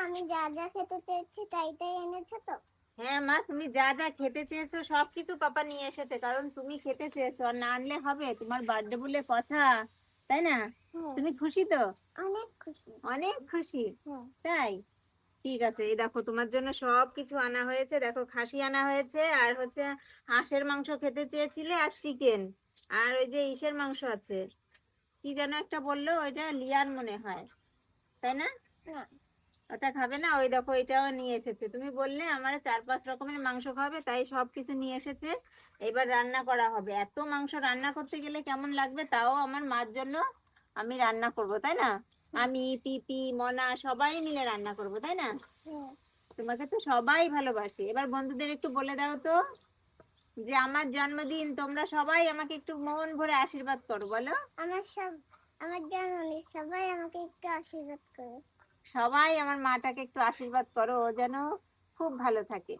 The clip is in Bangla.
আমি যা যা খেতে চেয়েছি তাই তাই এনেছো তো? হ্যাঁ মা, তুমি যা যা খেতে চেয়েছো সবকিছু পাপা নিয়ে এসেছে, কারণ তুমি খেতে চেয়েছো, আর না আনলে হবে? তোমার বার্থডে বলে কথা, তাই না? হ্যাঁ, তুমি খুশি তো? অনেক খুশি। অনেক খুশি। হ্যাঁ। তাই? ঠিক আছে, এই দেখো তোমার জন্য সব কিছু আনা হয়েছে। দেখো, খাসি আনা হয়েছে, আর হচ্ছে হাঁসের মাংস খেতে চেয়েছিলে, আর চিকেন, আর ওই যে ইসের মাংস আছে, কি যেন একটা বললো, ওইটা লিয়ার মনে হয়, তাই না? না। ওটা খাবে না? ওই দেখো এটাও নিয়ে এসেছে, তুমি বললে আমার 4-5 রকমের মাংস খাবে, তাই সব কিছু নিয়ে এসেছে। এবার রান্না করা হবে। এত মাংস রান্না করতে গেলে কেমন লাগবে, তাও আমার মার জন্য আমি রান্না করব, তাই না? আমি, পিপি, মনা সবাই মিলে রান্না করব, তাই না? হ্যাঁ। তোমাকে তো সবাই ভালোবাসে। এবার বন্ধুদের একটু বলে দাও তো, যে আমার জন্মদিন, তোমরা সবাই আমাকে একটু মন ভরে আশীর্বাদ করো, বলো। আমার জন্মদিন, সবাই আমাকে একটু আশীর্বাদ করো। সবাই আমার মাটাকে একটু আশীর্বাদ করো, ও যেন খুব ভালো থাকে।